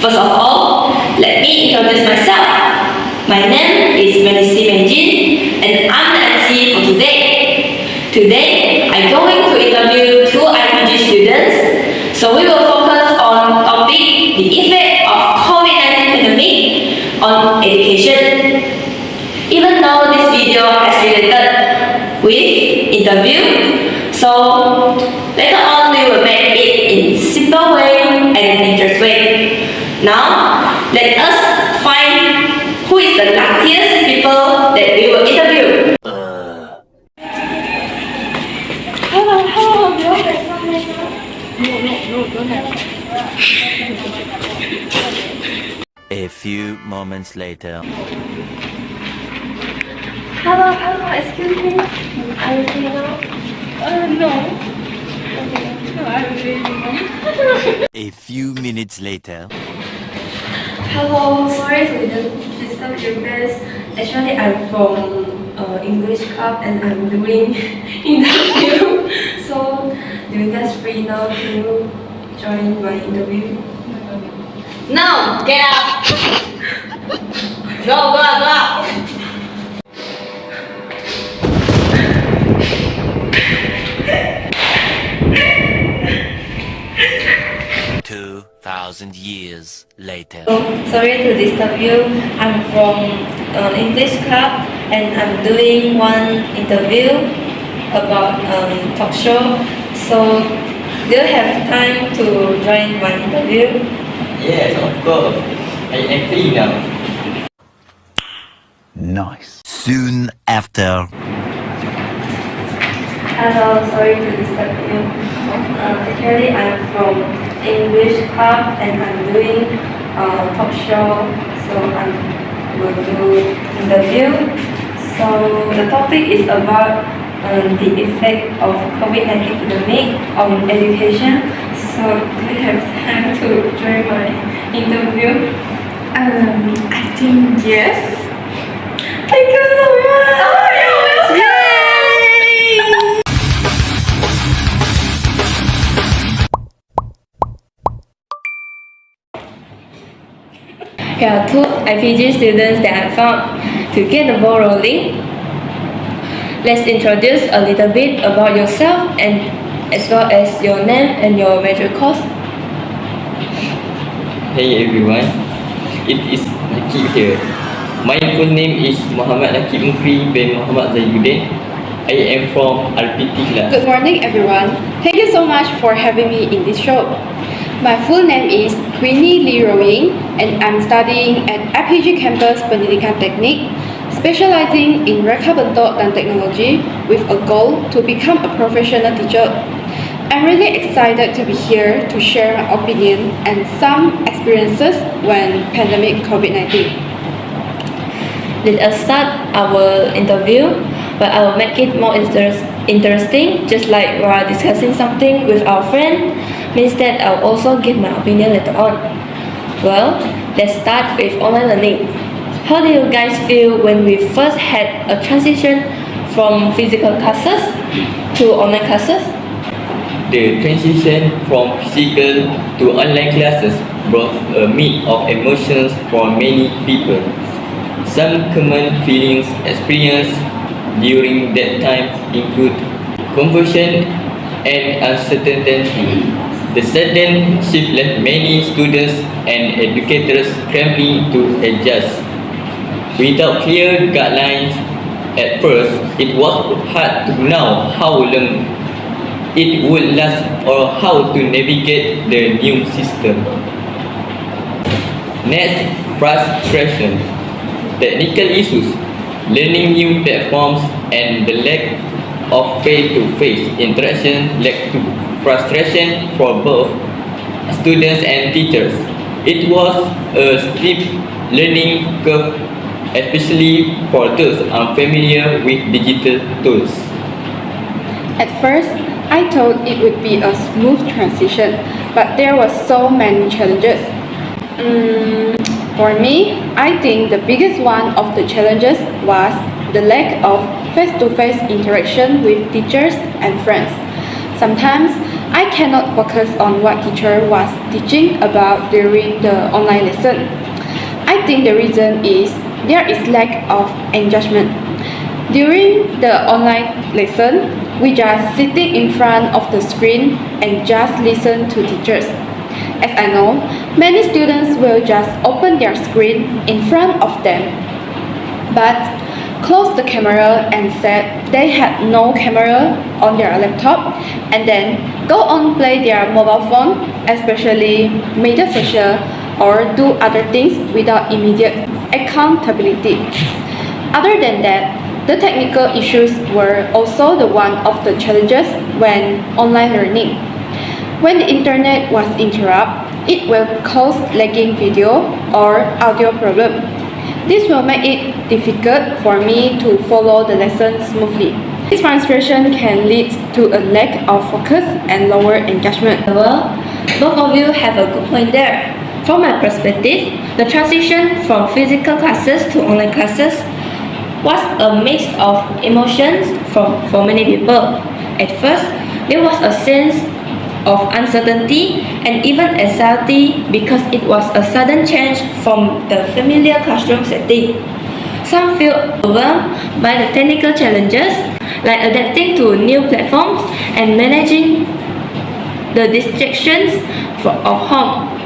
First of all, let me introduce myself. My name is Melissa Menjin and I'm the MC for today. Today, I'm going to interview two IPG students. So we will focus on topic the effect of COVID-19 pandemic on education. Even though this video has related with interview, so later on we will make it in simple way and interest way. Now, let us find who is the luckiest people that we will interview. Hello, do you want No, don't have. A few moments later. Hello, excuse me. Are you free now? No. Okay. No, I'm really A few minutes later. Hello, sorry to disturb you guys. Actually, I'm from English club and I'm doing interview. So, do you guys free now to join my interview? No, get out. Go. 2,000 years later. Sorry to disturb you. I'm from English club and I'm doing one interview about talk show. So, do you have time to join my interview? Yes, of course. I am free now. Nice. Soon after. Hello, sorry to disturb you. Actually, I'm from English club and I'm doing talk show. So I'm going to do interview. So the topic is about the effect of COVID-19 pandemic on education. So do you have time to join my interview? I think yes. Thank you so much! Oh, you're welcome! Yay! Here are two IPG students that I found. To get the ball rolling, let's introduce a little bit about yourself and as well as your name and your major course. Hey everyone, it is Nakib here. My full name is Muhammad Nakib Mukri bin Muhammad Zainuddin. I am from RPT class. Good morning, everyone. Thank you so much for having me in this show. My full name is Queenie Lee Rowing, and I'm studying at IPG Campus Pendidikan Teknik, specializing in Reka Bentuk dan Technology with a goal to become a professional teacher. I'm really excited to be here to share my opinion and some experiences when pandemic COVID-19. Let us start our interview, but I will make it more interesting, just like we are discussing something with our friend, means that I'll also give my opinion later on. Well, let's start with online learning. How do you guys feel when we first had a transition from physical classes to online classes? The transition from physical to online classes brought a mix of emotions for many people. Some common feelings experienced during that time include confusion and uncertainty. The sudden shift left many students and educators scrambling to adjust. Without clear guidelines at first, it was hard to know how long it would last or how to navigate the new system. Next, frustration. Technical issues, learning new platforms, and the lack of face-to-face interaction led to frustration for both students and teachers. It was a steep learning curve, especially for those unfamiliar with digital tools. At first, I thought it would be a smooth transition, but there were so many challenges. For me, I think the biggest one of the challenges was the lack of face-to-face interaction with teachers and friends. Sometimes, I cannot focus on what teacher was teaching about during the online lesson. I think the reason is there is lack of engagement. During the online lesson, we just sitting in front of the screen and just listen to teachers. As I know, many students will just open their screen in front of them, but close the camera and said they had no camera on their laptop and then go on play their mobile phone, especially media social or do other things without immediate accountability. Other than that, the technical issues were also the one of the challenges when online learning. When the internet was interrupted, it will cause lagging video or audio problem. This will make it difficult for me to follow the lesson smoothly. This frustration can lead to a lack of focus and lower engagement. Well, both of you have a good point there. From my perspective, the transition from physical classes to online classes was a mix of emotions for many people. At first, there was a sense of uncertainty and even anxiety because it was a sudden change from the familiar classroom setting. Some feel overwhelmed by the technical challenges like adapting to new platforms and managing the distractions of home.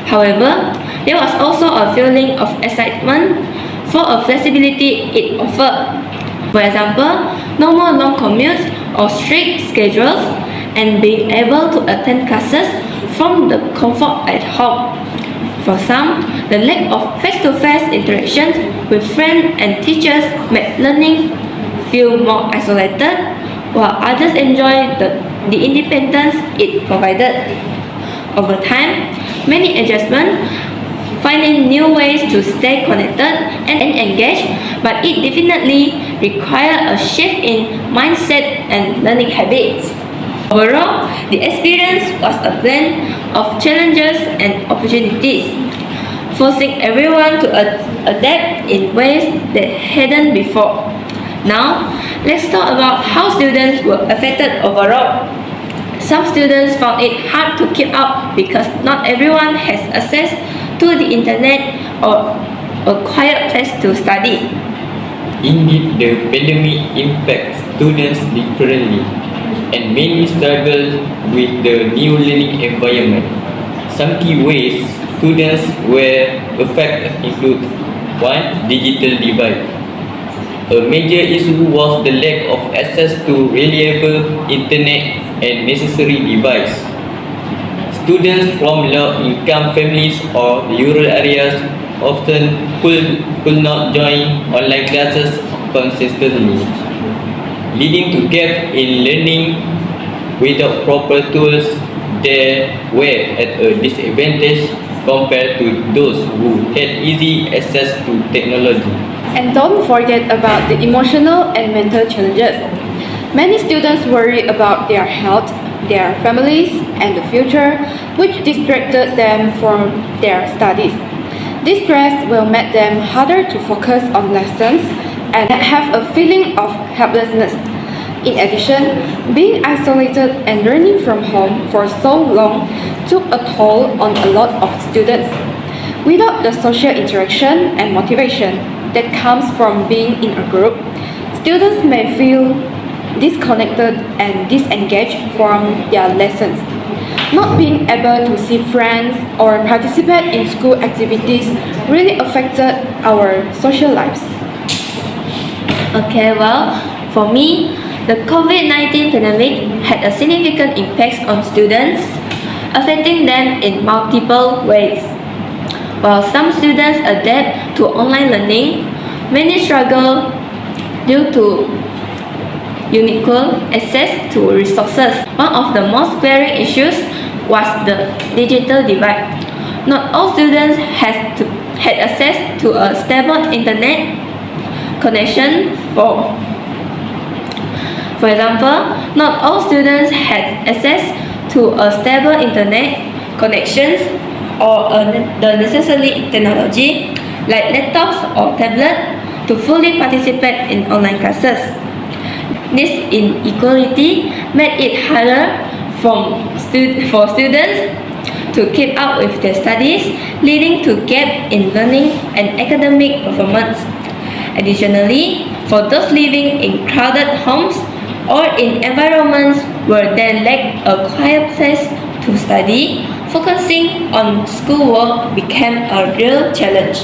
However, there was also a feeling of excitement for a flexibility it offered. For example, no more long commutes or strict schedules and being able to attend classes from the comfort at home. For some, the lack of face-to-face interactions with friends and teachers made learning feel more isolated, while others enjoy the independence it provided. Over time, many adjustments, finding new ways to stay connected and engaged, but it definitely required a shift in mindset and learning habits. Overall, the experience was a blend of challenges and opportunities, forcing everyone to adapt in ways that hadn't before. Now, let's talk about how students were affected overall. Some students found it hard to keep up because not everyone has access to the internet or a quiet place to study. Indeed, the pandemic impacts students differently, and many struggle with the new learning environment. Some key ways students were affected include 1. Digital divide. A major issue was the lack of access to reliable internet and necessary device. Students from low-income families or rural areas often could not join online classes consistently, leading to gaps in learning. Without proper tools. They were at a disadvantage compared to those who had easy access to technology. And don't forget about the emotional and mental challenges. Many students worry about their health, their families, and the future, which distracted them from their studies. This stress will make them harder to focus on lessons and have a feeling of helplessness. In addition, being isolated and learning from home for so long took a toll on a lot of students. Without the social interaction and motivation that comes from being in a group, students may feel disconnected and disengaged from their lessons. Not being able to see friends or participate in school activities really affected our social lives. Okay, well, for me, the COVID-19 pandemic had a significant impact on students, affecting them in multiple ways. While some students adapt to online learning, many struggle due to unequal access to resources. One of the most glaring issues was the digital divide. Not all students had access to a stable internet connection. For example, not all students had access to a stable internet connections or the necessary technology like laptops or tablets to fully participate in online classes. This inequality made it harder for for students to keep up with their studies, leading to gap in learning and academic performance. Additionally, for those living in crowded homes or in environments where they lack a quiet place to study, focusing on schoolwork became a real challenge.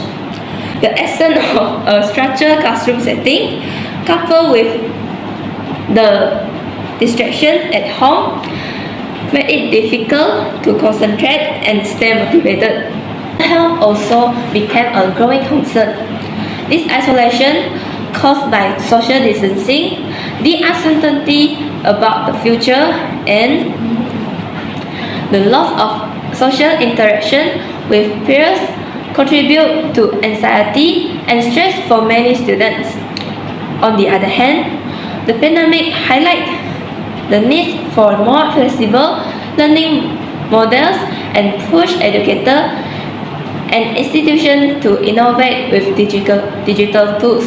The absence of a structured classroom setting, coupled with the distractions at home, made it difficult to concentrate and stay motivated. Health also became a growing concern. This isolation, caused by social distancing, the uncertainty about the future, and the loss of social interaction with peers contribute to anxiety and stress for many students. On the other hand, the pandemic highlighted the need for more flexible learning models and push educators and institutions to innovate with digital tools.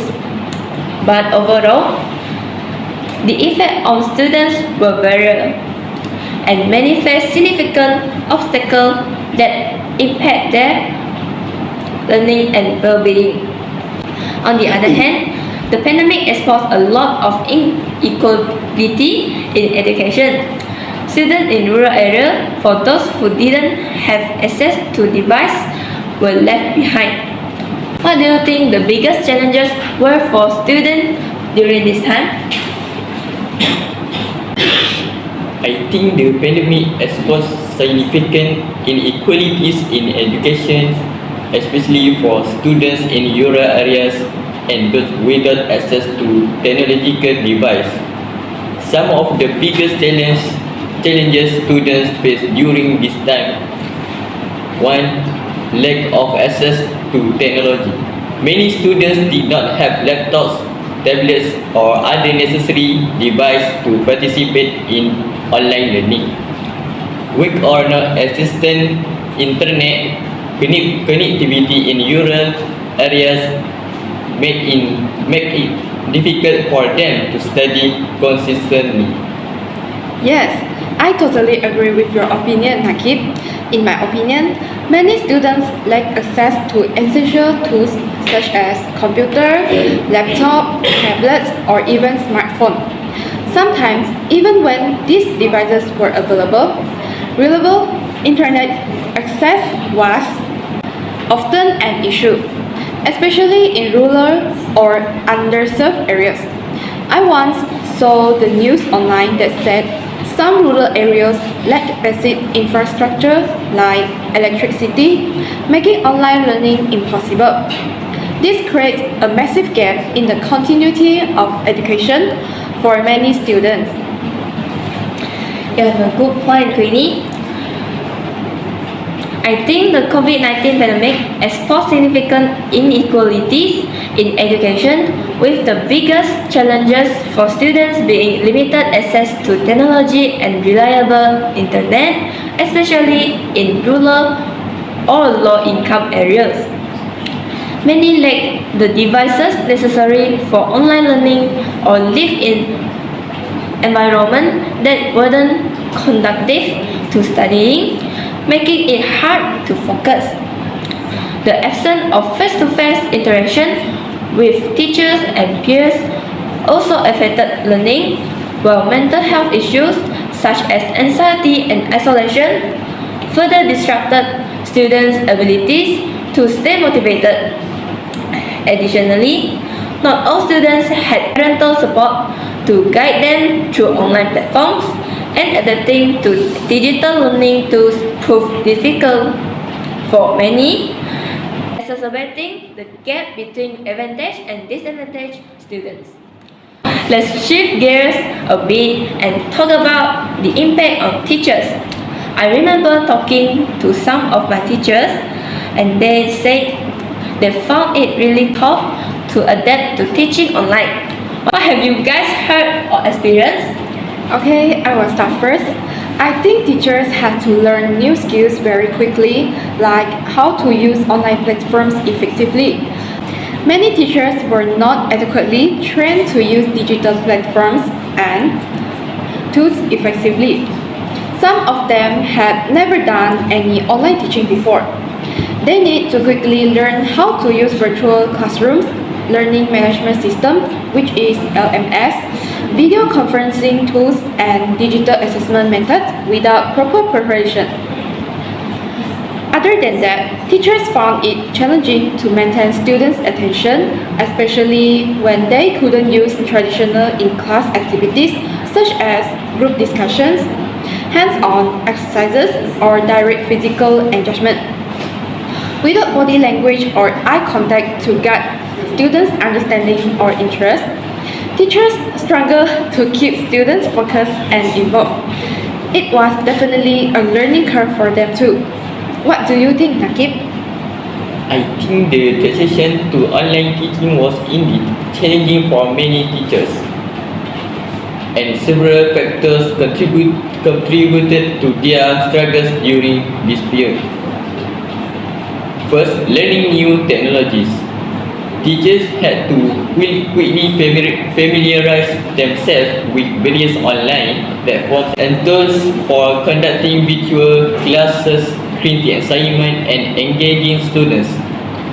But overall, the effect on students were varied, and many faced significant obstacles that impact their learning and well-being. On the other hand, the pandemic exposed a lot of inequality in education. Students in rural areas, for those who didn't have access to devices, were left behind. What do you think the biggest challenges were for students during this time? I think the pandemic exposed significant inequalities in education, especially for students in rural areas and those without access to technological devices. Some of the biggest challenges students face during this time. One, lack of access to technology. Many students did not have laptops, tablets, or other necessary devices to participate in online learning. Weak or non-existent internet connectivity in rural areas make it difficult for them to study consistently. Yes, I totally agree with your opinion, Nakib. In my opinion, many students lack access to essential tools such as computer, laptop, tablets, or even smartphone. Sometimes, even when these devices were available, reliable internet access was often an issue, especially in rural or underserved areas. I once saw the news online that said some rural areas lack basic infrastructure like electricity, making online learning impossible. This creates a massive gap in the continuity of education for many students. You have a good point, Queenie. I think the COVID-19 pandemic exposed significant inequalities in education, with the biggest challenges for students being limited access to technology and reliable internet, especially in rural or low-income areas. Many lack the devices necessary for online learning or live in environments that weren't conducive to studying, making it hard to focus. The absence of face-to-face interaction with teachers and peers also affected learning, while mental health issues such as anxiety and isolation further disrupted students' abilities to stay motivated. Additionally, not all students had parental support to guide them through online platforms, and adapting to digital learning tools proved difficult for many, exacerbating the gap between advantaged and disadvantaged students. Let's shift gears a bit and talk about the impact on teachers. I remember talking to some of my teachers, and they said they found it really tough to adapt to teaching online. What have you guys heard or experienced? Okay, I will start first. I think teachers had to learn new skills very quickly, like how to use online platforms effectively. Many teachers were not adequately trained to use digital platforms and tools effectively. Some of them had never done any online teaching before. They need to quickly learn how to use virtual classrooms, learning management system, which is LMS, video conferencing tools, and digital assessment methods without proper preparation. Other than that, teachers found it challenging to maintain students' attention, especially when they couldn't use traditional in-class activities such as group discussions, hands-on exercises, or direct physical engagement. Without body language or eye contact to guide students' understanding or interest, teachers struggle to keep students focused and involved. It was definitely a learning curve for them too. What do you think, Nakib? I think the transition to online teaching was indeed challenging for many teachers, and several factors contributed to their struggles during this period. First, learning new technologies. Teachers had to quickly familiarize themselves with various online platforms and tools for conducting virtual classes, printing assignments, and engaging students.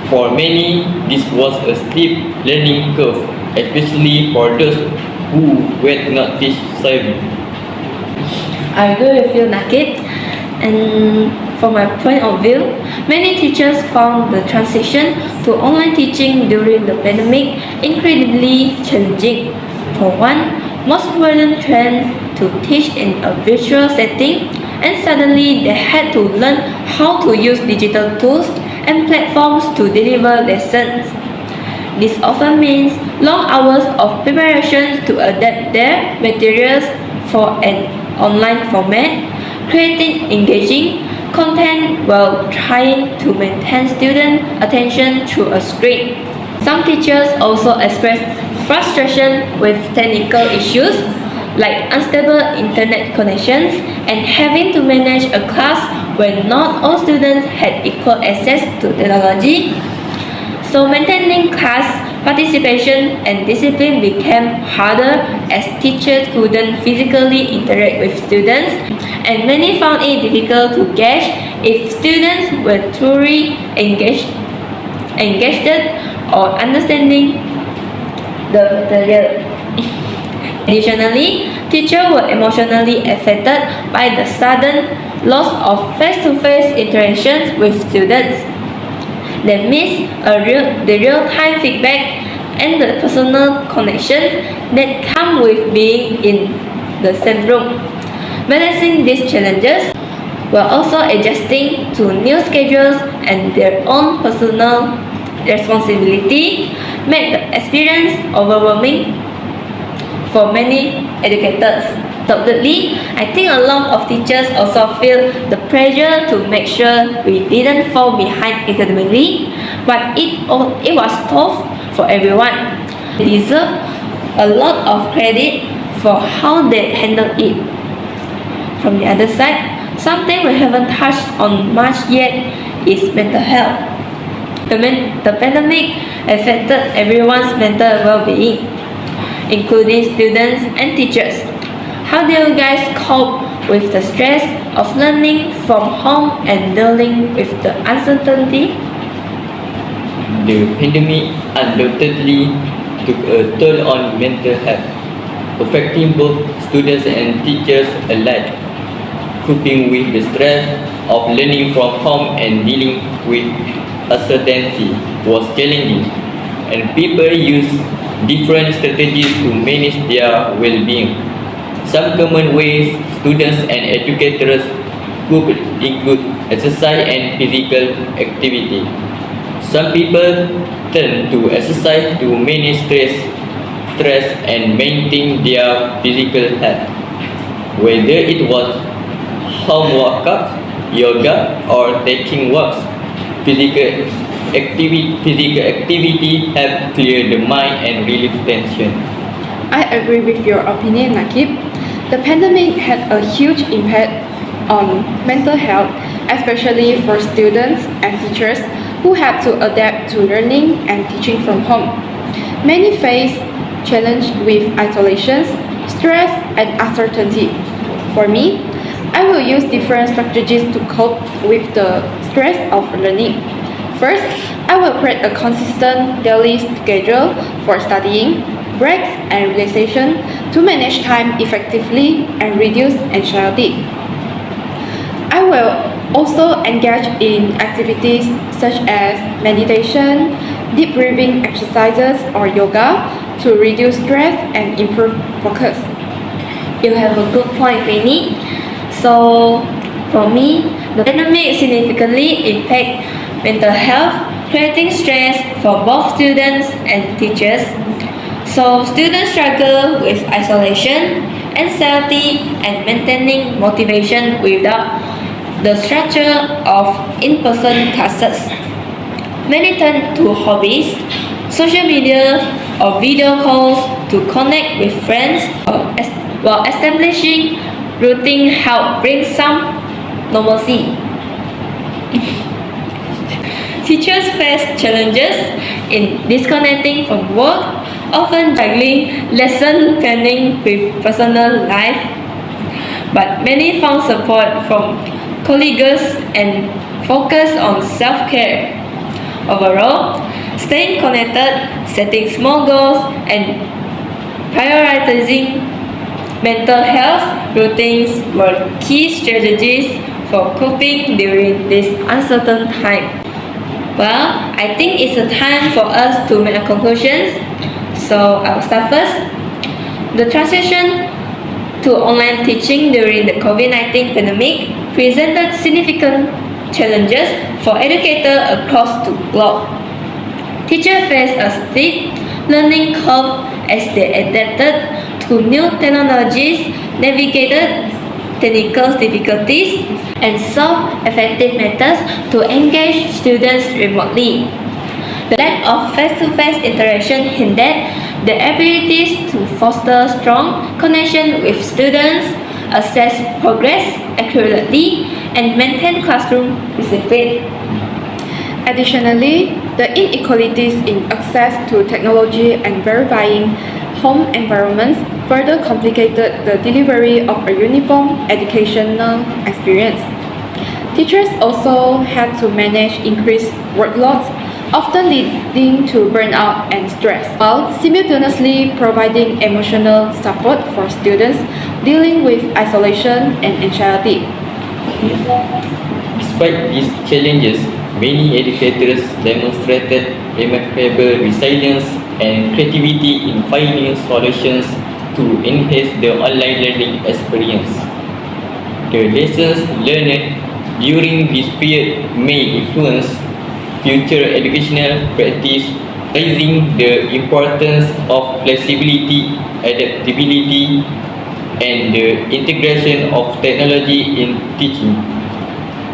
For many, this was a steep learning curve, especially for those who were not teach savvy. I agree with you, Nakit. And from my point of view, many teachers found the transition to online teaching during the pandemic incredibly challenging. For one, most weren't trained to teach in a virtual setting, and suddenly they had to learn how to use digital tools and platforms to deliver lessons. This often means long hours of preparation to adapt their materials for an online format, creating engaging content while trying to maintain student attention through a screen. Some teachers also expressed frustration with technical issues like unstable internet connections and having to manage a class where not all students had equal access to technology. So maintaining class participation and discipline became harder as teachers couldn't physically interact with students, and many found it difficult to gauge if students were truly engaged or understanding the material. Additionally, teachers were emotionally affected by the sudden loss of face-to-face interactions with students. They missed the real-time feedback and the personal connection that come with being in the same room. Balancing these challenges while also adjusting to new schedules and their own personal responsibility made the experience overwhelming for many educators. Thirdly, I think a lot of teachers also feel the pressure to make sure we didn't fall behind academically, but it was tough for everyone. They deserve a lot of credit for how they handled it. From the other side, something we haven't touched on much yet is mental health. The pandemic affected everyone's mental well-being, including students and teachers. How do you guys cope with the stress of learning from home and dealing with the uncertainty? The pandemic undoubtedly took a toll on mental health, affecting both students and teachers alike. Coping with the stress of learning from home and dealing with uncertainty was challenging, and people used different strategies to manage their well-being. Some common ways students and educators could include exercise and physical activity. Some people turn to exercise to manage stress and maintain their physical health. Whether it was home workouts, yoga, or taking walks, physical activity help clear the mind and relieve tension. I agree with your opinion, Nakib. The pandemic had a huge impact on mental health, especially for students and teachers who had to adapt to learning and teaching from home. Many faced challenge with isolation, stress, and uncertainty. For me, I will use different strategies to cope with the stress of learning. First, I will create a consistent daily schedule for studying, breaks, and relaxation to manage time effectively and reduce anxiety. I will also engage in activities such as meditation, deep breathing exercises, or yoga to reduce stress and improve focus. You have a good point, Winnie. So, for me, the pandemic significantly impact mental health, creating stress for both students and teachers. So, students struggle with isolation, anxiety, and maintaining motivation without the structure of in-person classes. Many turn to hobbies, social media, or video calls to connect with friends while establishing routine help bring some normalcy. Teachers face challenges in disconnecting from work, often juggling lesson planning with personal life. But many found support from colleagues and focus on self-care. Overall, staying connected, setting small goals, and prioritizing mental health routines were key strategies for coping during this uncertain time. Well, I think it's a time for us to make a conclusions. So I'll start first. The transition to online teaching during the COVID-19 pandemic presented significant challenges for educators across the globe. Teachers faced a steep learning curve as they adapted to new technologies, navigated technical difficulties, and sought effective methods to engage students remotely. The lack of face-to-face interaction hindered their abilities to foster strong connection with students, assess progress accurately, and maintain classroom discipline. Additionally, the inequalities in access to technology and verifying home environments further complicated the delivery of a uniform educational experience. Teachers also had to manage increased workloads, often leading to burnout and stress, while simultaneously providing emotional support for students dealing with isolation and anxiety. Despite these challenges, many educators demonstrated remarkable resilience and creativity in finding solutions to enhance the online learning experience. The lessons learned during this period may influence future educational practice, raising the importance of flexibility, adaptability, and the integration of technology in teaching.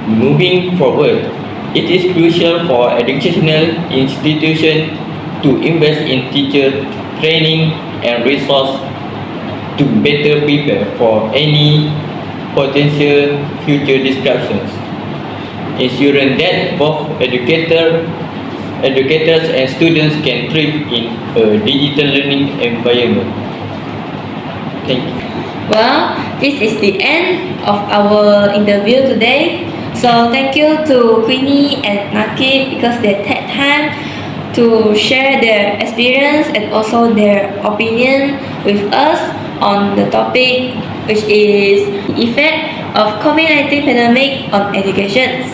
Moving forward, it is crucial for educational institutions to invest in teacher training and resource to better prepare for any potential future disruptions, ensuring that both educators and students can thrive in a digital learning environment. Thank you. Well, this is the end of our interview today. So thank you to Queenie and Nakib because they take time to share their experience and also their opinion with us on the topic, which is the effect of COVID-19 pandemic on education.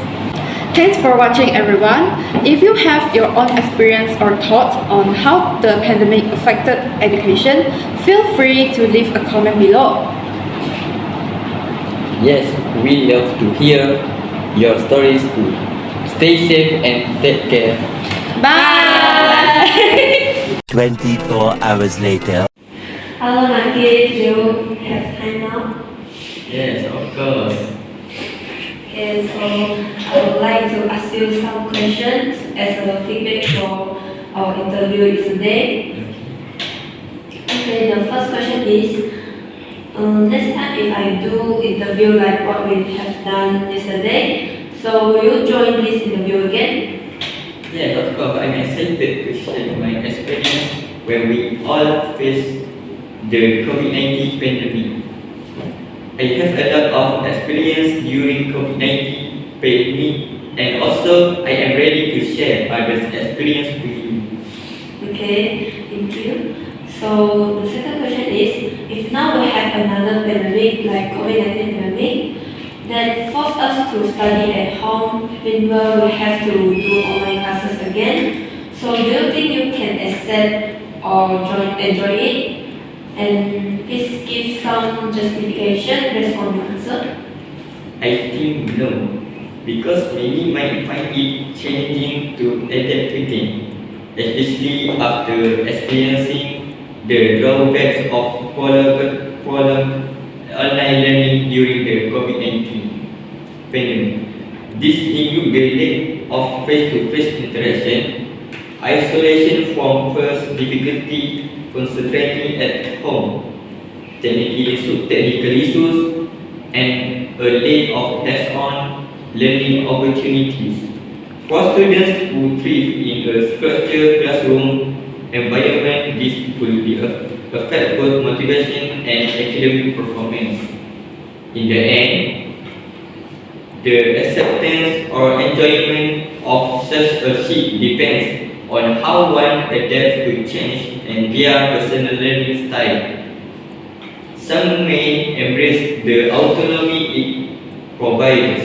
Thanks for watching, everyone. If you have your own experience or thoughts on how the pandemic affected education, feel free to leave a comment below. Yes, we love to hear your stories too. Stay safe and take care. Bye! 24 hours later. Hello, Nakib. Do you have time now? Yes, of course. Okay, so I would like to ask you some questions as a feedback for our interview today. Okay, the first question is, next time if I do interview like what we have done yesterday, so will you join this interview again? Yes, of course. I'm excited to share my experience when we all face the COVID-19 pandemic. I have a lot of experience during COVID-19 pandemic, and also I am ready to share others' experience with you. Okay, thank you. So the second question is, if now we have another pandemic like COVID-19 pandemic that force us to study at home, meanwhile we have to do online classes again. So do you think you can accept or enjoy it? And please give some justification based on your answer. I think no, because many might find it challenging to adapt again, especially after experiencing the drawbacks of prolonged online learning during the COVID-19 pandemic. This includes the lack of face-to-face interaction, isolation from first difficulty concentrating at home, technical issues, and a lack of hands-on learning opportunities. For students who thrive in a structured classroom environment, this will be affect both motivation and academic performance. In the end, the acceptance or enjoyment of such a shift depends on how one adapts to change and their personal learning style. Some may embrace the autonomy it provides,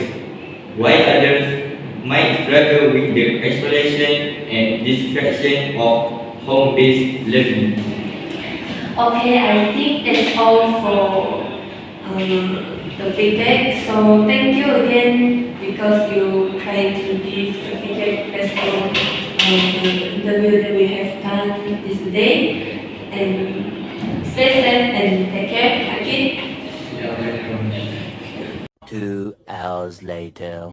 while others might struggle with the isolation and distraction of home-based learning. Okay, I think that's all for the feedback. So thank you again because you tried to give the feedback based on the interview that we have done this day. And stay safe and take care. Okay. 2 hours later.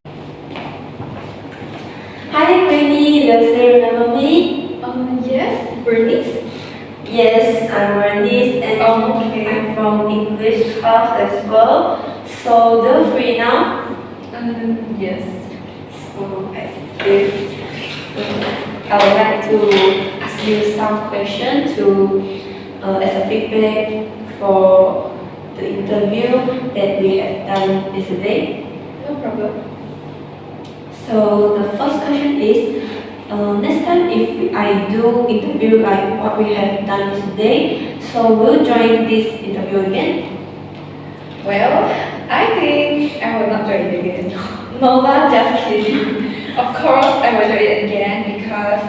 Hi, Queenie. Does you remember me? Yes, Bernice. Yes, I'm Bernice and Okay. I'm from English class as well. So do free now. Yes. So I would like to ask you some questions to as a feedback for the interview that we have done yesterday. No problem. So the first question is, next time if I do interview like what we have done today, so will you join this interview again? Well, I think I will not join it again. No, I'm just kidding. Of course, I will join it again because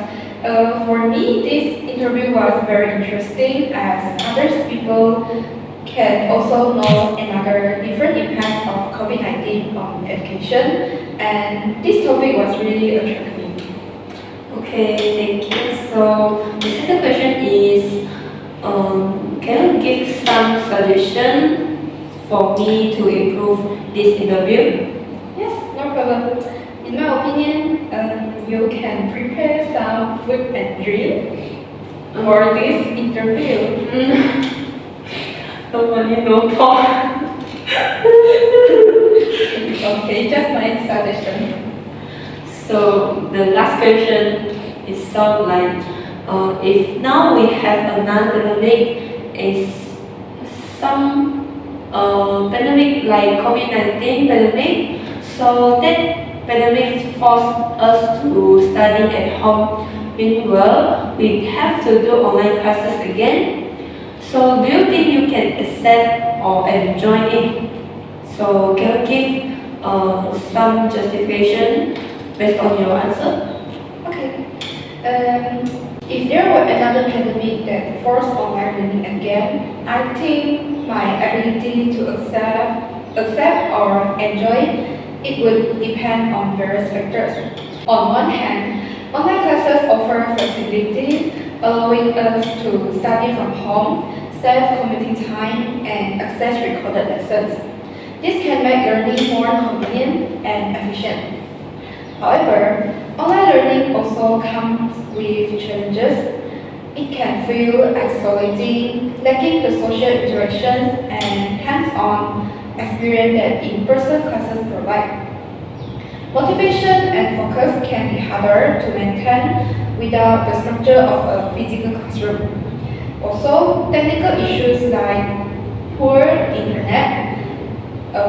for me, this interview was very interesting as other people can also know another different impacts of COVID-19 on education, and this topic was really attractive. Okay, thank you. So the second question is, can you give some suggestion for me to improve this interview? Yes, no problem. In my opinion, you can prepare some food and drink for this interview. No money, no talk. Okay, just my suggestion. So the last question is sound like, if now we have another pandemic, is some pandemic like COVID-19 pandemic, so that pandemic forced us to study at home. Meanwhile, we have to do online classes again. So do you think you can accept or enjoy it? So can you give some justification based on your answer? Okay. If there were another pandemic that forced online learning again, I think my ability to accept or enjoy it would depend on various factors. On one hand, online classes offer flexibility, allowing us to study from home, save commuting time, and access recorded lessons. This can make learning more convenient and efficient. However, online learning also comes with challenges. It can feel isolating, lacking the social interactions and hands-on experience that in-person classes provide. Motivation and focus can be harder to maintain without the structure of a physical classroom. Also, technical issues like poor internet,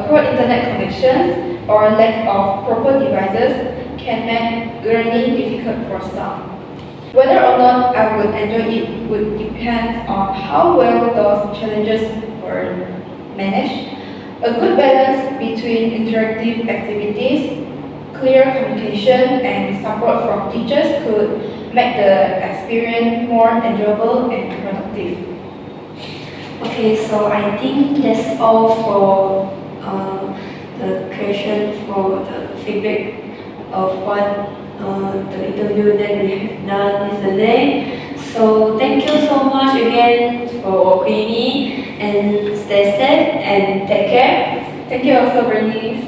poor internet connections or lack of proper devices can make learning difficult for some. Whether or not I would enjoy it would depend on how well those challenges were managed. A good balance between interactive activities, clear communication, and support from teachers could make the experience more enjoyable and productive. Okay, so I think that's all for the question for the feedback of what the interview that we have done yesterday. So thank you so much again for Queenie, and stay safe and take care. Thank you also, Bernice.